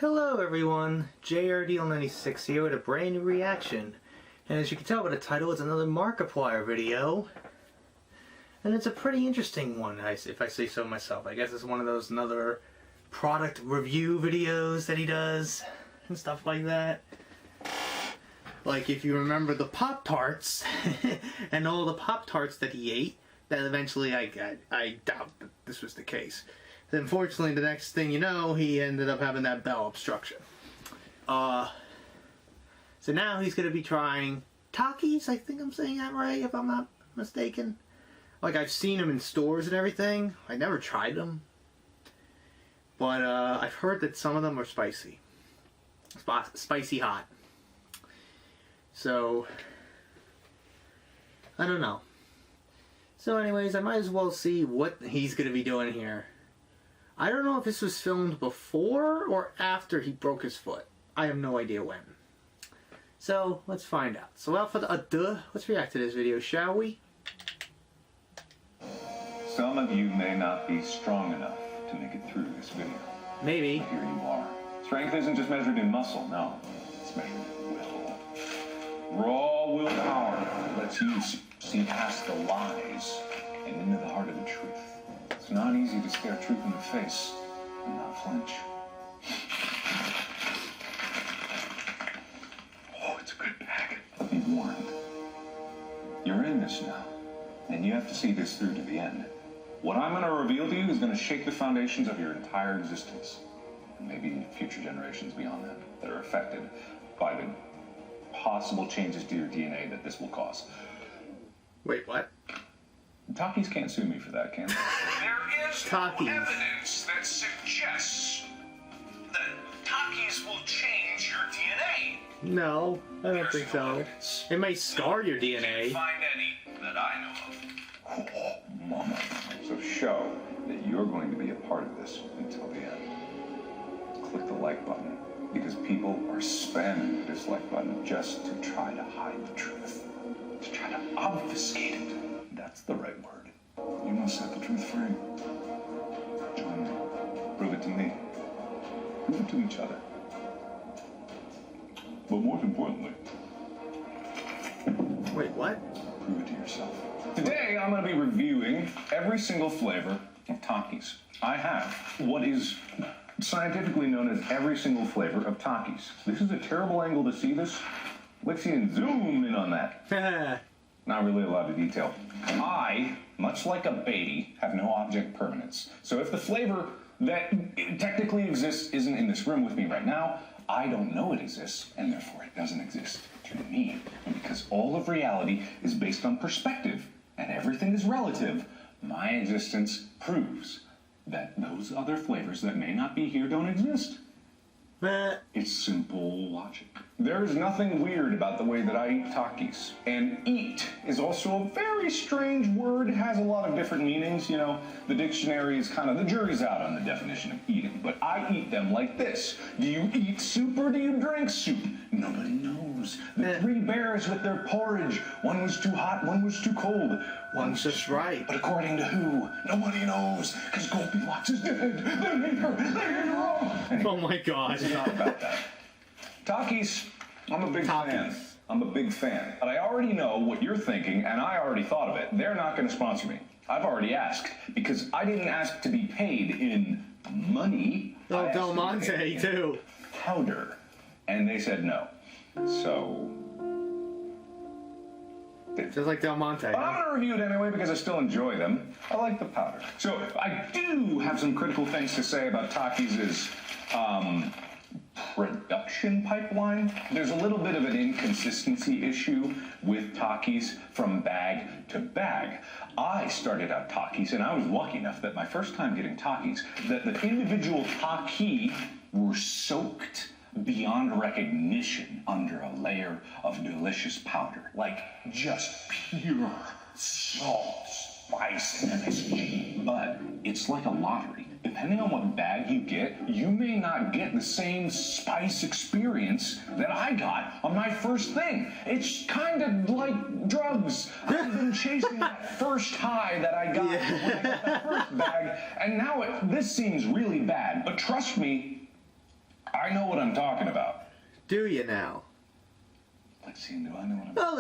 Hello everyone, JRDL96 here with a brand new reaction. And as you can tell by the title, it's another Markiplier video. And it's a pretty interesting one, if I say so myself. I guess it's one of those another product review videos that he does and stuff like that. Like if you remember the Pop-Tarts and all the Pop-Tarts that he ate, that eventually I doubt that this was the case. Unfortunately, the next thing you know, he ended up having that bowel obstruction. So now he's going to be trying Takis, I think I'm saying that right, if I'm not mistaken. Like, I've seen them in stores and everything. I never tried them. But I've heard that some of them are spicy. Spicy hot. So, I don't know. So anyways, I might as well see what he's going to be doing here. I don't know if this was filmed before or after he broke his foot. I have no idea when. So, let's find out. So without further ado, let's react to this video, shall we? Some of you may not be strong enough to make it through this video. Maybe. But here you are. Strength isn't just measured in muscle, no. It's measured in will. Raw willpower that lets you see past the lies and into the heart of the truth. It's not easy to stare truth in the face and not flinch. Oh, it's a good bag. Be warned. You're in this now, and you have to see this through to the end. What I'm going to reveal to you is going to shake the foundations of your entire existence, and maybe future generations beyond that are affected by the possible changes to your DNA that this will cause. Wait, what? Takis can't sue me for that, can they? There is no evidence that suggests that Takis will change your DNA. No, I don't think so. It may scar your DNA. Can't find any that I know of. Oh, mama. So show that you're going to be a part of this until the end. Click the like button, because people are spamming the dislike button just to try to hide the truth. To try to obfuscate it. That's the right word. You must set the truth free. Join me. Prove it to me. Prove it to each other. But most importantly, wait, what? prove it to yourself. Today, I'm going to be reviewing every single flavor of Takis. I have what is scientifically known as every single flavor of Takis. This is a terrible angle to see this. Let's see and zoom in on that. Not really a lot of detail. I, much like a baby, have no object permanence. So if the flavor that technically exists isn't in this room with me right now, I don't know it exists, and therefore it doesn't exist to me. And because all of reality is based on perspective, and everything is relative, my existence proves that those other flavors that may not be here don't exist. It's simple logic. There's nothing weird about the way that I eat Takis. And eat is also a very strange word. It has a lot of different meanings, you know. The dictionary is kind of, the jury's out on the definition of eating. But I eat them like this. Do you eat soup or do you drink soup? Nobody knows. The three bears with their porridge. One was too hot, one was too cold. One's just right. But according to who? Nobody knows. Because Goldilocks is dead. They hate her. They hate her all. Anyway, oh my god. it's not about that. Takis, I'm a big fan. I'm a big fan. But I already know what you're thinking, and I already thought of it. They're not going to sponsor me. I've already asked, because I didn't ask to be paid in money. Oh, Del Monte, too. Powder. And they said no. So... just like Del Monte. But I'm going to review it anyway because I still enjoy them. I like the powder. So I do have some critical things to say about Takis' production pipeline. There's a little bit of an inconsistency issue with Takis from bag to bag. I started out Takis, and I was lucky enough that my first time getting Takis, that the individual Taki were soaked beyond recognition under a layer of delicious powder. Like, just pure salt, spice, and MSG. But it's like a lottery. Depending on what bag you get, you may not get the same spice experience that I got on my first thing. It's kind of like drugs. I've been chasing that first high that I got when I got the first bag, and now this seems really bad. But trust me, I know what I'm talking about. Do you now? Lexine, do I know what I'm Oh,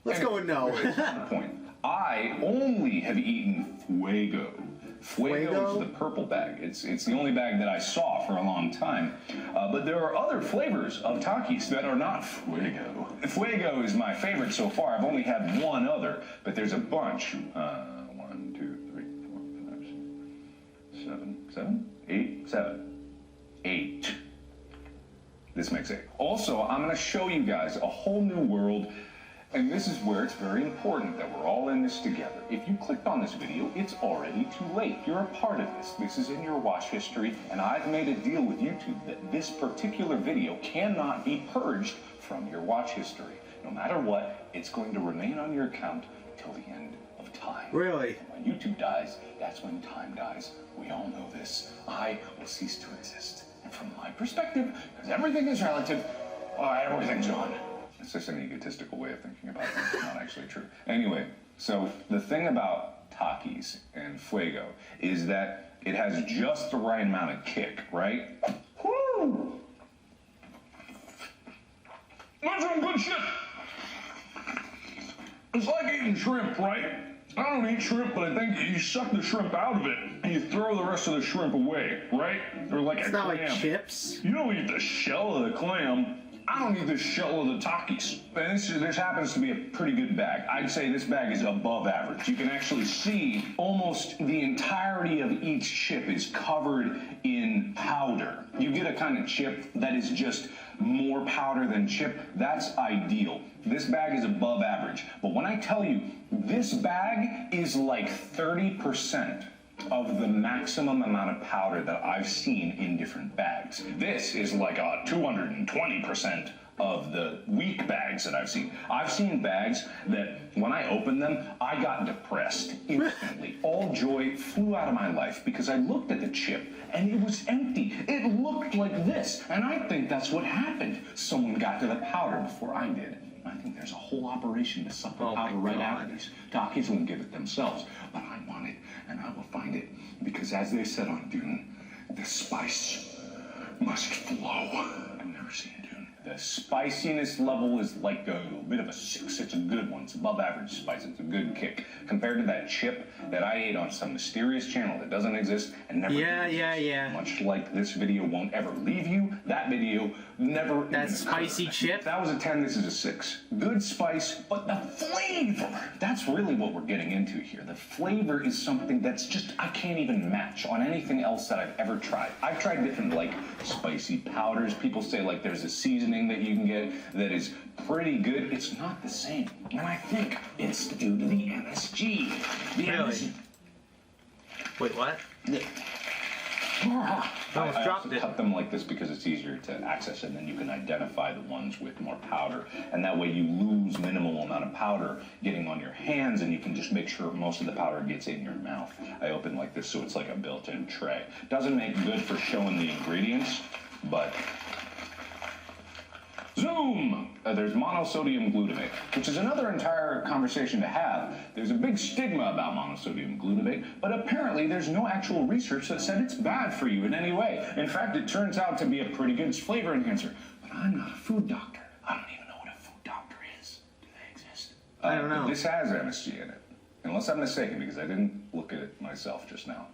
let's go with no. Here's the point. I only have eaten Fuego. Fuego is the purple bag. It's the only bag that I saw for a long time. But there are other flavors of Takis that are not Fuego. Fuego is my favorite so far. I've only had one other, but there's a bunch. 1, 2, 3, 4, 5, 6, 7, 8, 7. 8. This makes 8. Also, I'm going to show you guys a whole new world. And this is where it's very important that we're all in this together. If you clicked on this video, it's already too late. You're a part of this. This is in your watch history, and I've made a deal with YouTube that this particular video cannot be purged from your watch history. No matter what, it's going to remain on your account till the end of time. Really? And when YouTube dies, that's when time dies. We all know this. I will cease to exist. And from my perspective, because everything is relative, everything's gone. It's just an egotistical way of thinking about it. It's not actually true. Anyway, so the thing about Takis and Fuego is that it has just the right amount of kick, right? Woo! That's some good shit. It's like eating shrimp, right? I don't eat shrimp, but I think you suck the shrimp out of it and you throw the rest of the shrimp away, right? Or like it's a not clam. like chips. You don't eat the shell of the clam. I don't eat the shell of the Takis. And this happens to be a pretty good bag. I'd say this bag is above average. You can actually see almost the entirety of each chip is covered in powder. You get a kind of chip that is just more powder than chip. That's ideal. This bag is above average. But when I tell you, this bag is like 30% of the maximum amount of powder that I've seen in different bags. This is like a 220% of the weak bags that I've seen. I've seen bags that when I opened them, I got depressed instantly. All joy flew out of my life because I looked at the chip and it was empty. It looked like this, and I think that's what happened. Someone got to the powder before I did. I think there's a whole operation to suck the powder right out of these. Takis won't give it themselves, but I want it, and I will find it. Because as they said on Dune, the spice must flow. I've never seen Dune. The spiciness level is like a bit of a 6. It's a good one. It's above average spice. It's a good kick. Compared to that chip that I ate on some mysterious channel that doesn't exist and never Yeah. Much like this video won't ever leave you, that video never... That spicy chip? If that was a 10, this is a 6. Good spice, but the flavor! That's really what we're getting into here. The flavor is something that's just, I can't even match on anything else that I've ever tried. I've tried different, like, spicy powders. People say, like, there's a seasoning that you can get that is pretty good. It's not the same. And I think it's due to the MSG. Really? Wait, what? I also cut them like this because it's easier to access, and then you can identify the ones with more powder, and that way you lose minimal amount of powder getting on your hands, and you can just make sure most of the powder gets in your mouth. I open like this so it's like a built-in tray. Doesn't make good for showing the ingredients, but zoom! There's monosodium glutamate, which is another entire conversation to have. There's a big stigma about monosodium glutamate, but apparently there's no actual research that said it's bad for you in any way. In fact, it turns out to be a pretty good flavor enhancer. But I'm not a food doctor. I don't even know what a food doctor is. Do they exist? I don't know. This has MSG in it. Unless I'm mistaken, because I didn't look at it myself just now.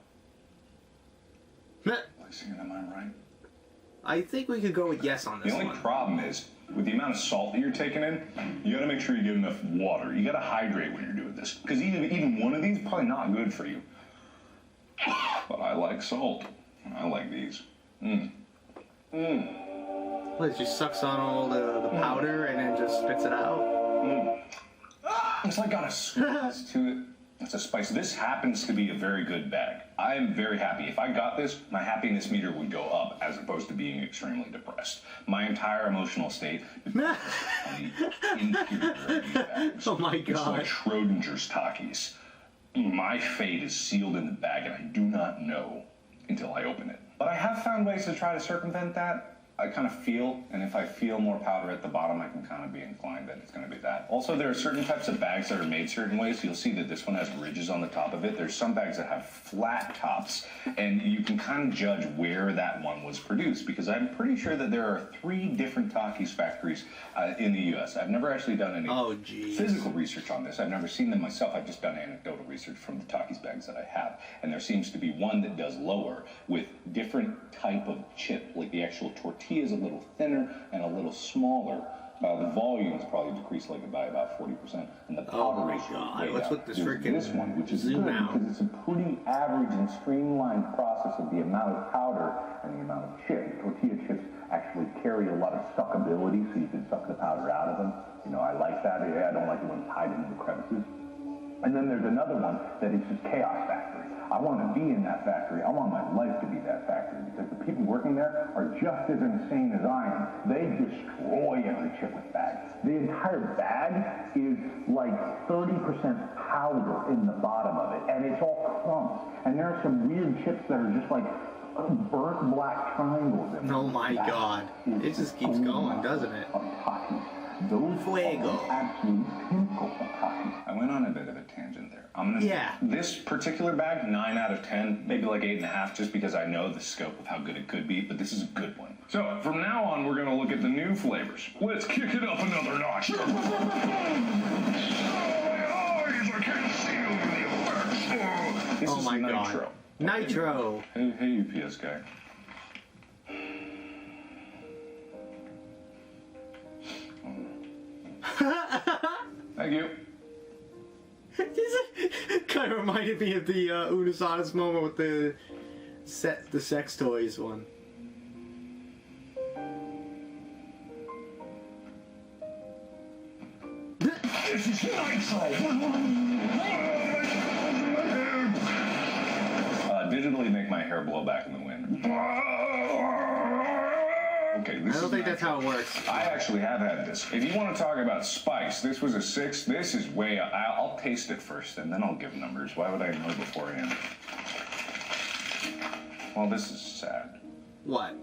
Listen, am I right? I think we could go with yes on this one. The only problem is, with the amount of salt that you're taking in, you gotta make sure you get enough water. You gotta hydrate when you're doing this. Because even one of these is probably not good for you. But I like salt. I like these. Well, it just sucks on all the powder and then just spits it out. It's like got a sweetness to it. It's a spice. This happens to be a very good bag. I am very happy. If I got this, my happiness meter would go up as opposed to being extremely depressed. My entire emotional state is on the interior of these bags. Oh my It's god. like Schrodinger's Takis. My fate is sealed in the bag and I do not know until I open it. But I have found ways to try to circumvent that. I kind of feel, and if I feel more powder at the bottom, I can kind of be inclined that it's going to be that. Also, there are certain types of bags that are made certain ways. You'll see that this one has ridges on the top of it. There's some bags that have flat tops, and you can kind of judge where that one was produced, because I'm pretty sure that there are 3 different Takis factories in the U.S. I've never actually done any physical research on this. I've never seen them myself. I've just done anecdotal research from the Takis bags that I have, and there seems to be one that does lower with different type of chip, like the actual tortilla is a little thinner and a little smaller. The volume is probably decreased by about 40%, and the powder ratio is way what's down. with this freaking This one, which is good because it's a pretty average and streamlined process of the amount of powder and the amount of chip. Tortilla chips actually carry a lot of suckability, so you can suck the powder out of them. You know, I like that. I don't like it when it's tied into the crevices. And then there's another one that is just Chaos Factory. I want to be in that factory. I want my life to be that factory, because the people working there are just as insane as I am. They destroy every chip with bags. The entire bag is like 30% powder in the bottom of it, and it's all crumbs. And there are some weird chips that are just like burnt black triangles in them. Oh my God. It just keeps going, doesn't it? Those Fuego. Absolute pinnacle of Taki. I went on a bit of a tangent there. I'm gonna this particular bag, 9 out of 10, maybe like 8.5, just because I know the scope of how good it could be, but this is a good one. So from now on, we're gonna look at the new flavors. Let's kick it up another notch. Oh, my eyes, I can't see over the effects. This is my Nitro. God. Nitro. Hey, UPS guy. Thank you. Kind of reminded me of the Unisana's moment with the sex toys one. This is Nitro. Digitally make my hair blow back in the wind. Okay, I don't think that's how it works. I actually have had this. If you want to talk about spice, this was a 6. This is way... I'll taste it first, and then I'll give numbers. Why would I know beforehand? Well, this is sad. What?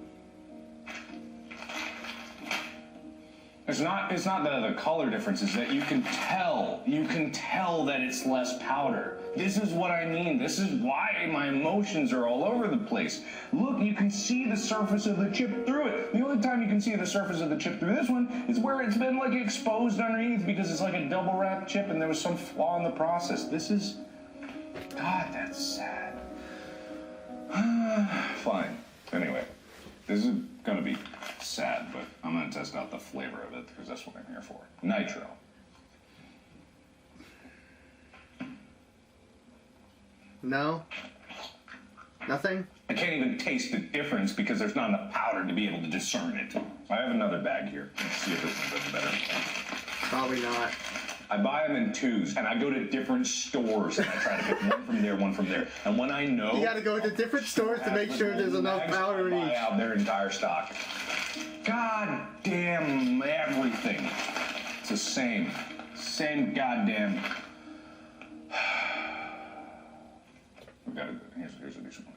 It's not the color difference, it's that you can tell that it's less powder. This is what I mean. This is why my emotions are all over the place. Look, you can see the surface of the chip through it. The only time you can see the surface of the chip through this one is where it's been like exposed underneath, because it's like a double wrapped chip and there was some flaw in the process. This is... God, that's sad. Fine. Anyway, this is gonna be sad, but I'm gonna test out the flavor of it because that's what I'm here for. Nitro. No? Nothing? I can't even taste the difference because there's not enough powder to be able to discern it. I have another bag here. Let's see if this one does better. Probably not. I buy them in 2s, and I go to different stores, and I try to pick one from there, one from there. And when I know... You gotta go to different stores to make sure there's enough powder in each. I buy out their entire stock. God damn everything. It's the same. Same goddamn... We gotta... Here's a decent one.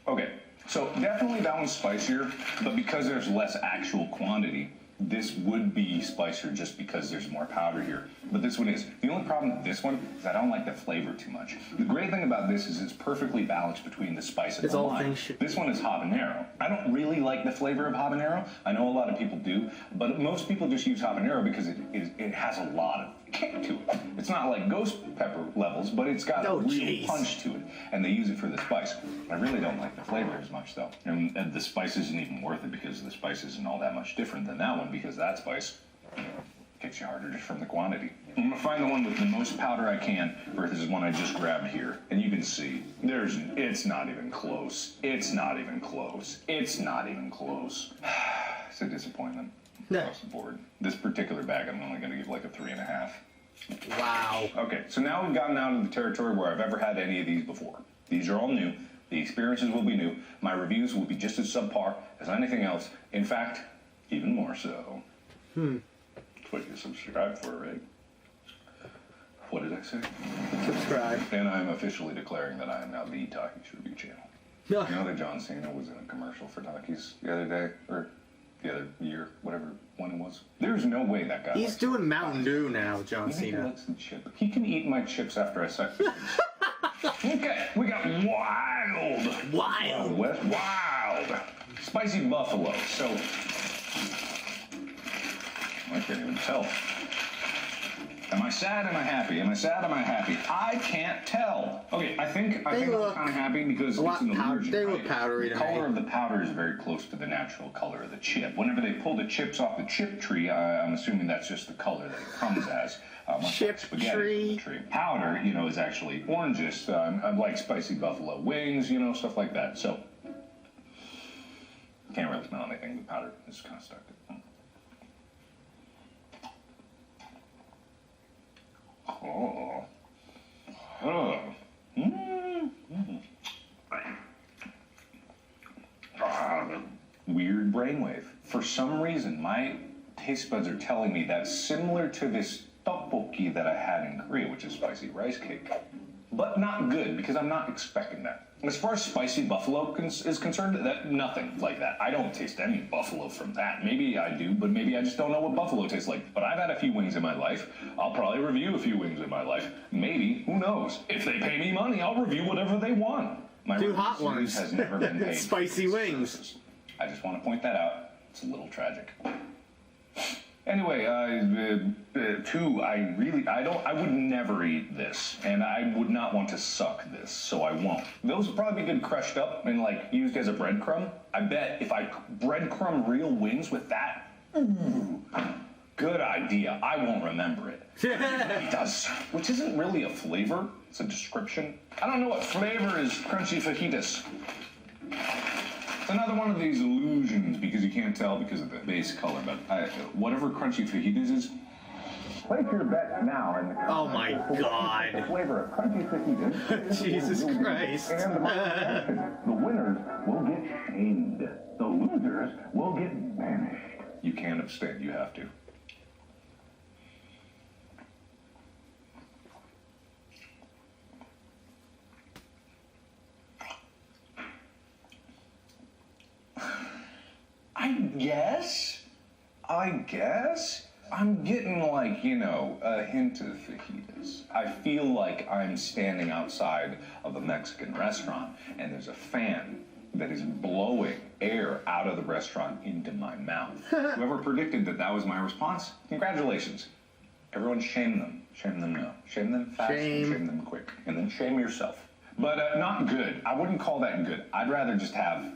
Okay, so definitely that one's spicier, but because there's less actual quantity, this would be spicier just because there's more powder here. But this one is. The only problem with this one is I don't like the flavor too much. The great thing about this is it's perfectly balanced between the spice and the lime. This one is habanero. I don't really like the flavor of habanero. I know a lot of people do, but most people just use habanero because it has a lot of kick to it. It's not like ghost pepper levels, but it's got a real punch to it, and they use it for the spice. I really don't like the flavor as much, though. And the spice isn't even worth it because the spice isn't all that much different than that one, because that spice kicks you harder just from the quantity. I'm gonna find the one with the most powder I can versus one I just grabbed here. And you can see, it's not even close. It's not even close. It's not even close. It's a disappointment across the board. This particular bag, I'm only gonna give like a 3.5. Wow. Okay, so now we've gotten out of the territory where I've ever had any of these before. These are all new. The experiences will be new. My reviews will be just as subpar as anything else. In fact, even more so. That's what you subscribe for, right? What did I say? Subscribe. And I'm officially declaring that I am now the Takis review channel. You know that John Cena was in a commercial for Takis the other day? Or the other year, whatever one it was. There's no way that guy. He's doing Mountain Dew now, John Cena. He likes the chip. He can eat my chips after I suck the Okay, we got wild. Wild. Spicy buffalo. So, I can't even tell. Am I sad? Am I happy? Am I sad? Am I happy? I can't tell. Okay, I think I'm kind of happy because it's an illusion. They look powdery to me. The color of the powder is very close to the natural color of the chip. Whenever they pull the chips off the chip tree, I'm assuming that's just the color that it comes as. Chip tree. Powder, is actually orangish. I like spicy buffalo wings, stuff like that. So, can't really smell anything. The powder is kind of stuck. Weird brainwave. For some reason, my taste buds are telling me that's similar to this tteokbokki that I had in Korea, which is spicy rice cake. But not good, because I'm not expecting that. As far as spicy buffalo is concerned, nothing like that. I don't taste any buffalo from that. Maybe I do, but maybe I just don't know what buffalo tastes like. But I've had a few wings in my life. I'll probably review a few wings in my life. Maybe, who knows? If they pay me money, I'll review whatever they want. My do hot ones. Has never been paid. Spicy wings. Services. I just want to point that out. It's a little tragic. Anyway, two, I would never eat this, and I would not want to suck this, so I won't. Those would probably be good crushed up and, used as a breadcrumb. I bet if I breadcrumb real wings with that, good idea. I won't remember it. It does. Which isn't really a flavor, it's a description. I don't know what flavor is crunchy fajitas. It's another one of these illusions because you can't tell because of the base color, but whatever crunchy fajitas is. Place your bet now in the Oh my God. The flavor of crunchy fajitas. Jesus Christ. And the winners will get shamed. The losers will get banished. You can't abstain, you have to. I guess. I'm getting a hint of fajitas. I feel like I'm standing outside of a Mexican restaurant and there's a fan that is blowing air out of the restaurant into my mouth. Whoever predicted that was my response, congratulations. Everyone shame them. Shame them now. Shame them fast and shame them quick. And then shame yourself. But not good. I wouldn't call that good. I'd rather just have,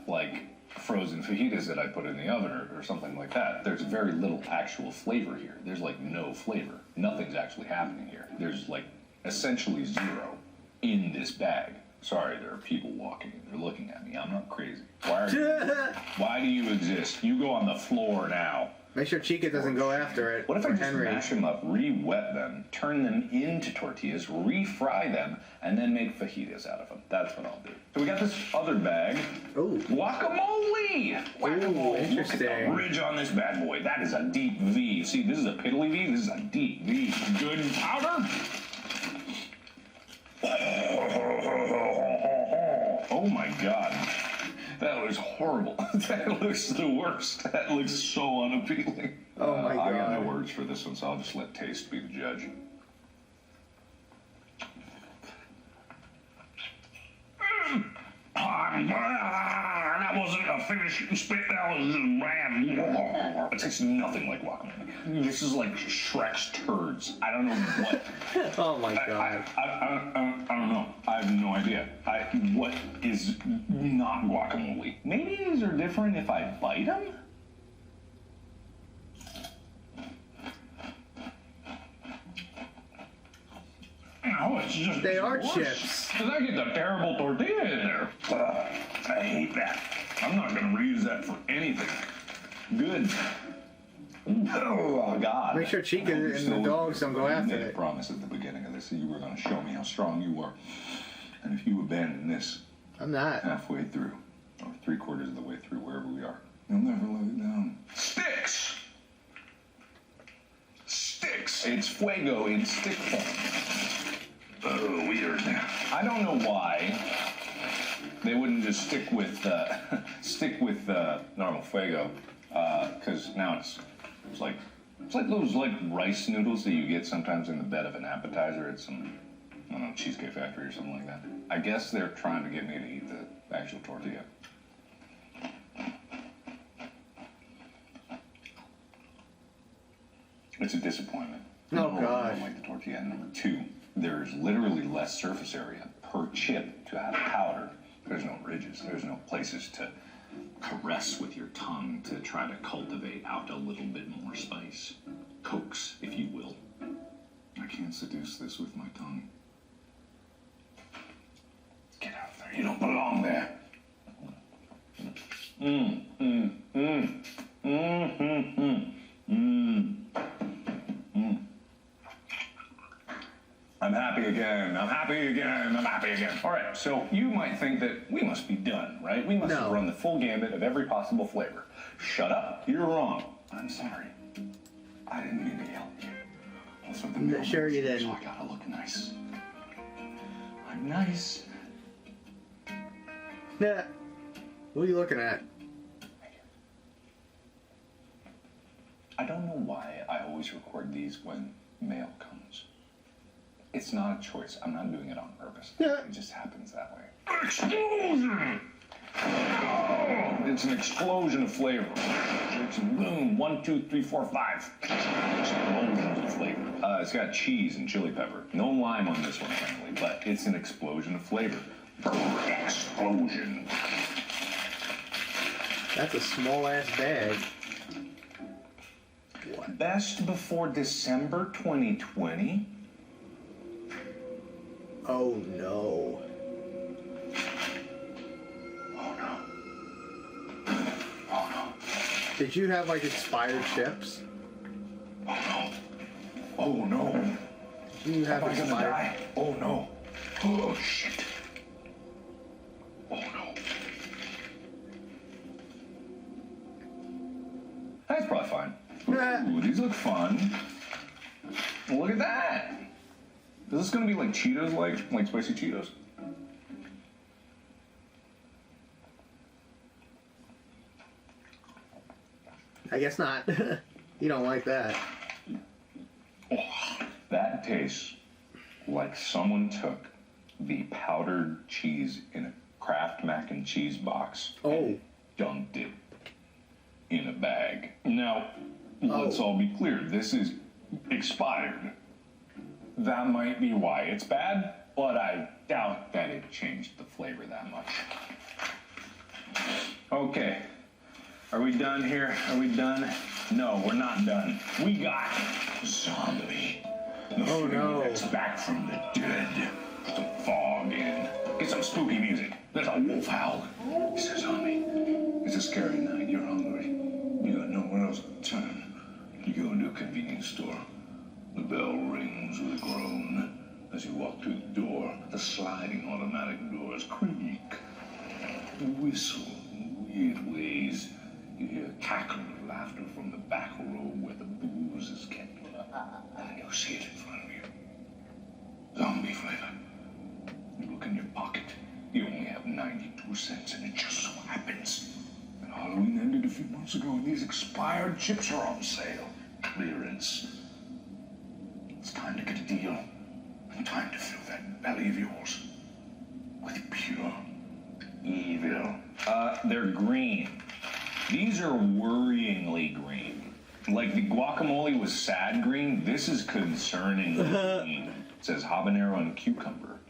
frozen fajitas that I put in the oven or something like that. There's very little actual flavor here. There's no flavor. Nothing's actually happening here. There's essentially zero in this bag. Sorry, there are people walking and they're looking at me. I'm not crazy. Why do you exist? You go on the floor now. Make sure Chica doesn't go after it. What if I just mash them up, re-wet them, turn them into tortillas, re-fry them, and then make fajitas out of them? That's what I'll do. So we got this other bag. Ooh. Guacamole! Guacamole. Ooh, interesting. Look at the ridge on this bad boy. That is a deep V. See, this is a piddly V. This is a deep V. Good powder. Oh my God. That looks horrible. That looks the worst. That looks so unappealing. Oh my God. I got no words for this one, so I'll just let taste be the judge. That wasn't a finished spit. That was just bad. It tastes nothing like guacamole. This is like Shrek's turds. I don't know what. Oh my God. I don't know. I have no idea. What is not guacamole? Maybe these are different if I bite them? No, it's just they are worse. chips. Because I get the terrible tortilla in there. I hate that. I'm not going to reuse that for anything. Good. Oh, God. Make sure Chica and the dogs don't go after it. You made a promise at the beginning of this that you were going to show me how strong you were. And if you abandon this I'm not. halfway through, or 3/4 of the way through, wherever we are, you'll never let it down. Sticks! Sticks! It's Fuego in stick form. I don't know why they wouldn't just stick with normal Fuego, because now it's like those rice noodles that you get sometimes in the bed of an appetizer at some, I don't know, Cheesecake Factory or something like that. I guess they're trying to get me to eat the actual tortilla. It's a disappointment. Oh, Number one, I don't like the tortilla. And number two, there's literally less surface area per chip to add powder. There's no ridges. There's no places to caress with your tongue to try to cultivate out a little bit more spice. Coax, if you will. I can't seduce this with my tongue. Get out of there. You don't belong there. I'm happy again. I'm happy again. I'm happy again. All right, so you might think that we must be done, right? We must have run the full gambit of every possible flavor. Shut up. You're wrong. I'm sorry. I didn't mean to yell at you. Also, the Sure you didn't. So I gotta look nice. I'm nice. Yeah. What are you looking at? I don't know why I always record these when mail comes. It's not a choice. I'm not doing it on purpose. Yeah. It just happens that way. Explosion! Oh, it's an explosion of flavor. It's boom, 1, 2, 3, 4, 5. Explosions of flavor. It's got cheese and chili pepper. No lime on this one, frankly, but it's an explosion of flavor. Explosion. That's a small ass bag. What? Best before December 2020. Oh no. Oh no. Oh no. Did you have like expired chips? Oh no. Oh no. Did you have Am I gonna expired? die? Oh no. Oh shit. Oh no. That's probably fine. Ooh, these look fun. Look at that. Is this gonna be like Cheetos, like spicy Cheetos? I guess not. You don't like that. Oh, that tastes like someone took the powdered cheese in a Kraft mac and cheese box and dunked it in a bag. Now, let's all be clear. This is expired. That might be why it's bad, but I doubt that it changed the flavor that much. Okay. Are we done here? Are we done? No, we're not done. We got zombie. The flavor that's back from the dead. Put some fog in. Get some spooky music. There's a wolf howl. It's a zombie. It's a scary night. You're hungry. You got nowhere else to turn. You go into a convenience store. The bell rings with a groan. As you walk through the door, the sliding automatic doors creak. You whistle in weird ways. You hear cackling of laughter from the back row where the booze is kept. And then you see it in front of you. Zombie flavor. You look in your pocket. You only have 92 cents, and it just so happens that Halloween ended a few months ago, and these expired chips are on sale. Clearance. It's time to get a deal. And time to fill that belly of yours with pure evil. They're green. These are worryingly green. Like the guacamole was sad green, this is concerningly green. It says habanero and cucumber.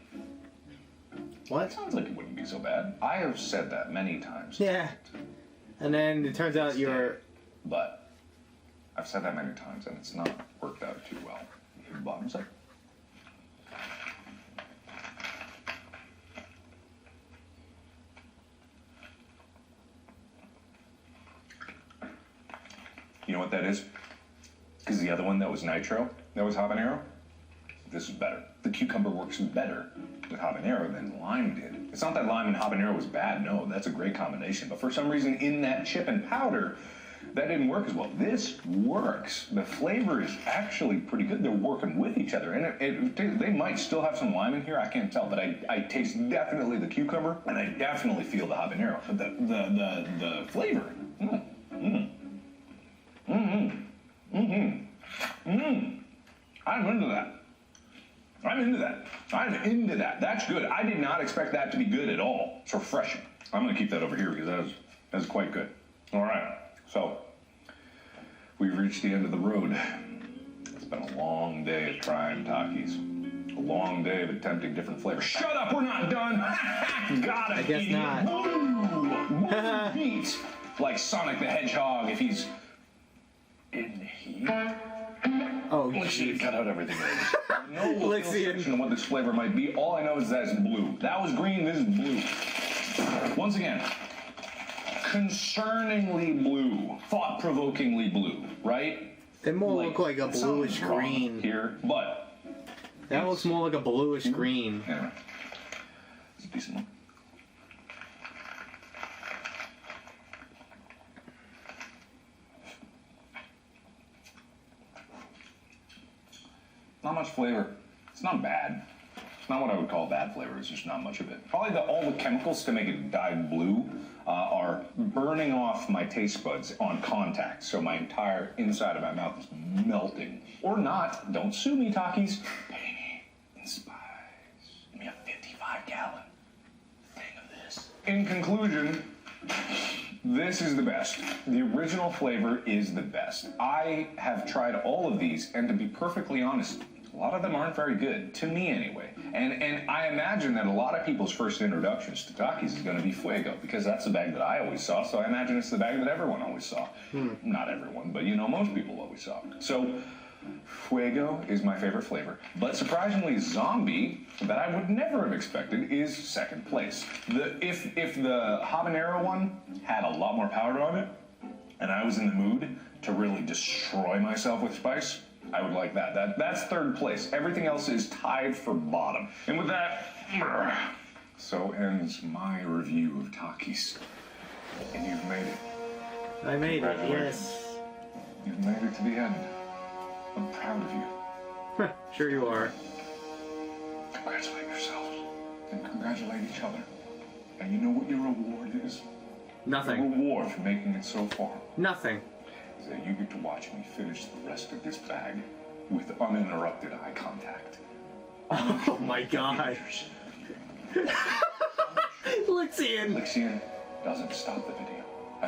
What? Sounds like it wouldn't be so bad. I have said that many times. Yeah. And then it turns out you're... But I've said that many times, and it's not worked out too well. Bottoms up. You know what that is? Because the other one that was nitro, that was habanero. This is better. The cucumber works better with habanero than lime did. It's not that lime and habanero was bad. No, that's a great combination. But for some reason, in that chip and powder, that didn't work as well. This works. The flavor is actually pretty good. They're working with each other, and they might still have some lime in here. I can't tell, but I taste definitely the cucumber, and I definitely feel the habanero. But the flavor. I'm into that. I'm into that. That's good. I did not expect that to be good at all. It's refreshing. I'm going to keep that over here because that's quite good. All right. So, we've reached the end of the road. It's been a long day of trying Takis. A long day of attempting different flavors. Shut up, we're not done! Got it, I guess idiot. not. Blue Heat. Like Sonic the Hedgehog if he's in heat. Oh, Let's see, cut out everything. No Lixian. description of what this flavor might be. All I know is that it's blue. That was green, this is blue. Once again, concerningly blue, thought-provokingly blue, right? They more look like a it sounds bluish wrong green. here, but That looks more like a bluish green. anyway, it's a decent one. Not much flavor. It's not bad. It's not what I would call bad flavor. It's just not much of it. Probably all the chemicals to make it dyed blue are burning off my taste buds on contact. So my entire inside of my mouth is melting. Or not. Don't sue me, Takis. Pay me in spice. Give me a 55-gallon thing of this. In conclusion, this is the best. The original flavor is the best. I have tried all of these, and to be perfectly honest, a lot of them aren't very good, to me anyway. And I imagine that a lot of people's first introductions to Takis is going to be Fuego, because that's the bag that I always saw, so I imagine it's the bag that everyone always saw. Not everyone, but you know, most people always saw. So, Fuego is my favorite flavor, but surprisingly, Zombie, that I would never have expected, is second place. If the habanero one had a lot more powder on it, and I was in the mood to really destroy myself with spice, I would like that. That's third place. Everything else is tied for bottom. And with that, so ends my review of Takis. And you've made it. I made it, Congratulations. yes. You've made it to the end. I'm proud of you. Sure you are. Congratulate yourselves. And congratulate each other. And you know what your reward is? Your Nothing. reward for making it so far Nothing. is that you get to watch me finish the rest of this bag with uninterrupted eye contact. Oh my god. Lixian. Lixian doesn't stop the video. I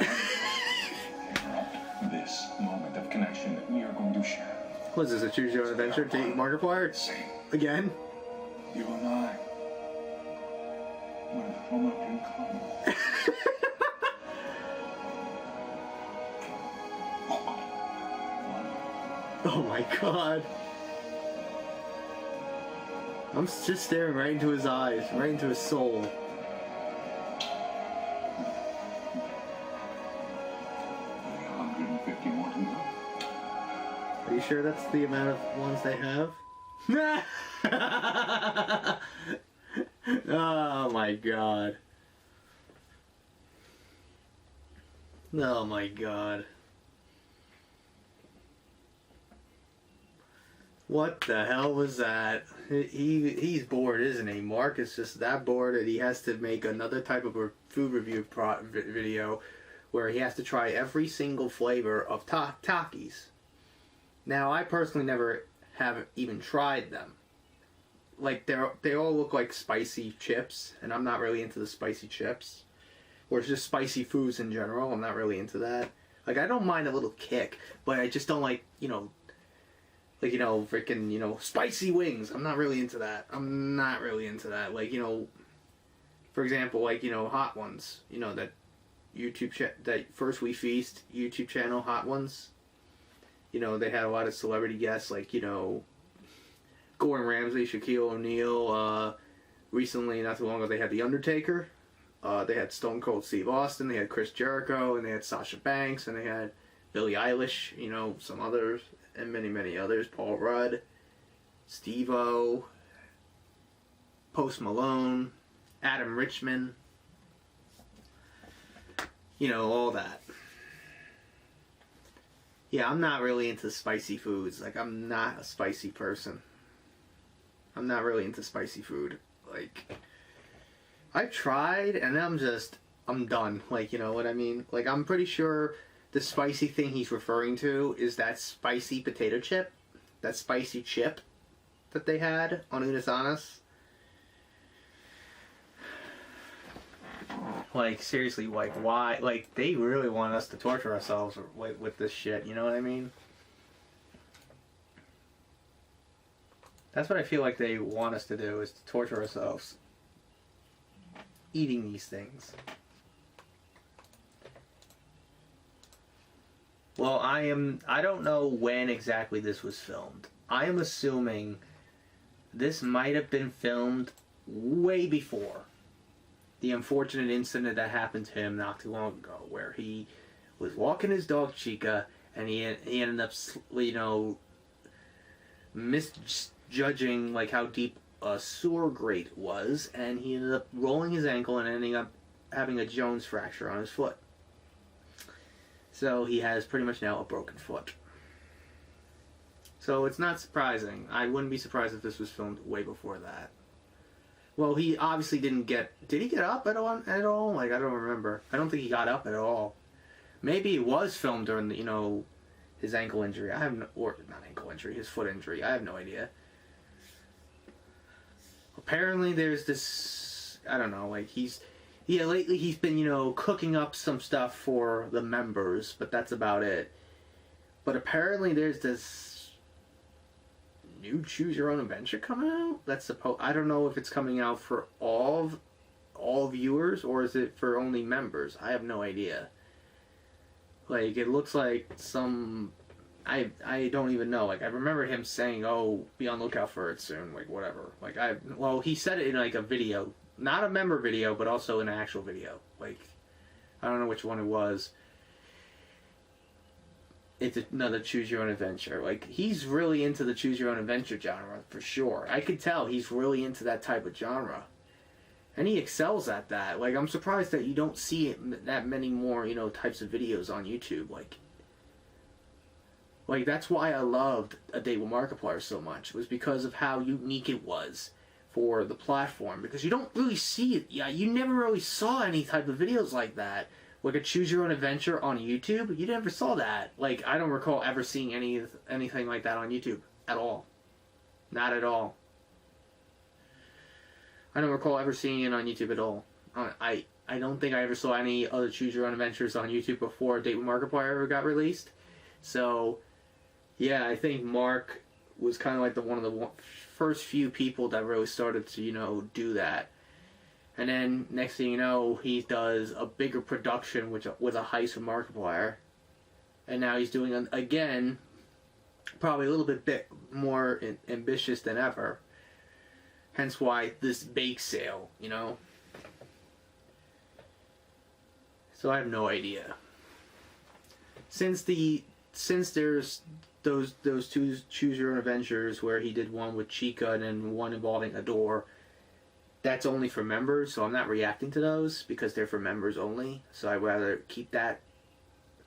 interrupt this moment of connection that we are going to share. What is this, a choose your own adventure? Take Markiplier? Same. Again? You and I. With so much in common. Oh my god. I'm just staring right into his eyes, right into his soul. Only 150 more to go. Are you sure that's the amount of ones they have? Oh my god. Oh my god. What the hell was that? He's bored, isn't he? Mark is just that bored that he has to make another type of a food review video where he has to try every single flavor of Takis. Now, I personally never have even tried them. Like, they all look like spicy chips, and I'm not really into the spicy chips. Or it's just spicy foods in general. I'm not really into that. Like, I don't mind a little kick, but I just don't like, freaking, spicy wings. I'm not really into that. Like, for example, Hot Ones. That that First We Feast YouTube channel, Hot Ones. They had a lot of celebrity guests, like, Gordon Ramsay, Shaquille O'Neal. Recently, not too long ago, they had The Undertaker. They had Stone Cold Steve Austin. They had Chris Jericho, and they had Sasha Banks, and they had Billie Eilish. Some others, and many, many others. Paul Rudd, Steve-O, Post Malone, Adam Richman. All that. Yeah, I'm not really into spicy foods. Like, I'm not a spicy person. I'm not really into spicy food. Like, I've tried, and I'm done. Like, you know what I mean? Like, I'm pretty sure the spicy thing he's referring to is that spicy potato chip. That spicy chip that they had on Unasanas. Like, seriously, like, why? Like, they really want us to torture ourselves with this shit, you know what I mean? That's what I feel like they want us to do, is to torture ourselves. Eating these things. Well, I don't know when exactly this was filmed. I am assuming this might have been filmed way before the unfortunate incident that happened to him not too long ago, where he was walking his dog Chica, and he ended up, you know, misjudging like how deep a sewer grate was, and he ended up rolling his ankle and ending up having a Jones fracture on his foot. So he has pretty much now a broken foot. So it's not surprising. I wouldn't be surprised if this was filmed way before that. Well, he obviously didn't get... Did he get up at all? Like, I don't remember. I don't think he got up at all. Maybe it was filmed during the, you know, his ankle injury. I have no... Or, not ankle injury, his foot injury. I have no idea. Apparently there's this... I don't know, like, lately he's been, you know, cooking up some stuff for the members, but that's about it. But apparently there's this new Choose Your Own Adventure coming out. I don't know if it's coming out for all viewers, or is it for only members? I have no idea. Like, it looks like some... I don't even know. Like, I remember him saying, oh, be on the lookout for it soon. Like, whatever. Like, well, he said it in, like, a video. Not a member video, but also an actual video. Like, I don't know which one it was. It's another Choose Your Own Adventure. Like, he's really into the Choose Your Own Adventure genre, for sure. I could tell he's really into that type of genre. And he excels at that. Like, I'm surprised that you don't see that many more, you know, types of videos on YouTube. Like, that's why I loved A Date with Markiplier so much. It was because of how unique it was for the platform. Because you don't really see it. Yeah, you never really saw any type of videos like that. Like a Choose Your Own Adventure on YouTube. You never saw that. Like, I don't recall ever seeing anything like that on YouTube. At all. Not at all. I don't recall ever seeing it on YouTube at all. I don't think I ever saw any other Choose Your Own Adventures on YouTube before A Date with Markiplier ever got released. So, yeah, I think Mark was kind of like one of the first few people that really started to, you know, do that. And then, next thing you know, he does a bigger production with a heist with Markiplier. And now he's doing, again, probably a little bit more ambitious than ever. Hence why this bake sale, you know? So I have no idea. Since there's those two Choose Your Own Adventures where he did one with Chica and then one involving Adore, that's only for members, so I'm not reacting to those because they're for members only. So I'd rather keep that,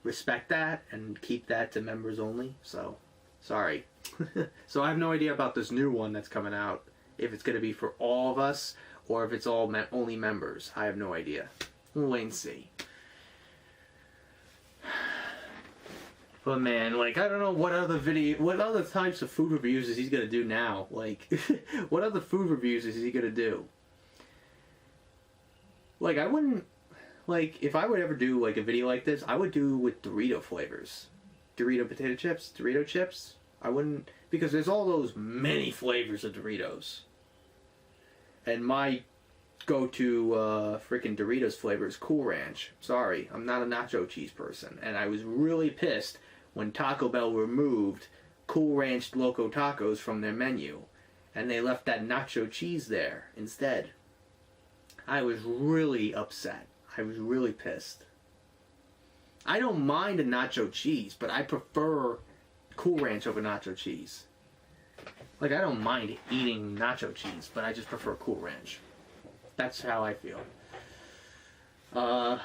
respect that, and keep that to members only. So, sorry. So I have no idea about this new one that's coming out. If it's going to be for all of us, or if it's all only members. I have no idea. We'll wait and see. But man, like, I don't know what other types of food reviews is he going to do now. Like, what other food reviews is he going to do? Like, I wouldn't, like, if I would ever do, like, a video like this, I would do with Dorito flavors. Dorito potato chips, Dorito chips. I wouldn't, because there's all those many flavors of Doritos. And my go-to freaking Doritos flavor is Cool Ranch. Sorry, I'm not a nacho cheese person. And I was really pissed when Taco Bell removed Cool Ranch Loco Tacos from their menu. And they left that nacho cheese there instead. I was really upset. I was really pissed. I don't mind a nacho cheese, but I prefer Cool Ranch over nacho cheese. Like, I don't mind eating nacho cheese, but I just prefer Cool Ranch. That's how I feel. But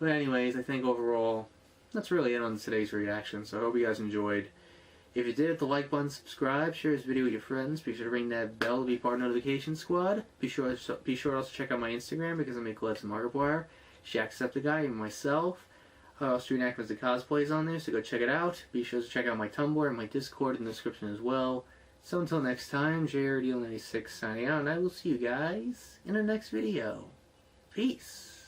anyways, I think overall, that's really it on today's reaction. So I hope you guys enjoyed. If you did, hit the like button, subscribe, share this video with your friends. Be sure to ring that bell to be part of the notification squad. Be sure to also check out my Instagram because I make collabs with Markiplier, Jacksepticeye, and myself. I also do Actors and cosplays on there, so go check it out. Be sure to check out my Tumblr and my Discord in the description as well. So until next time, JRDL96 signing out, and I will see you guys in the next video. Peace.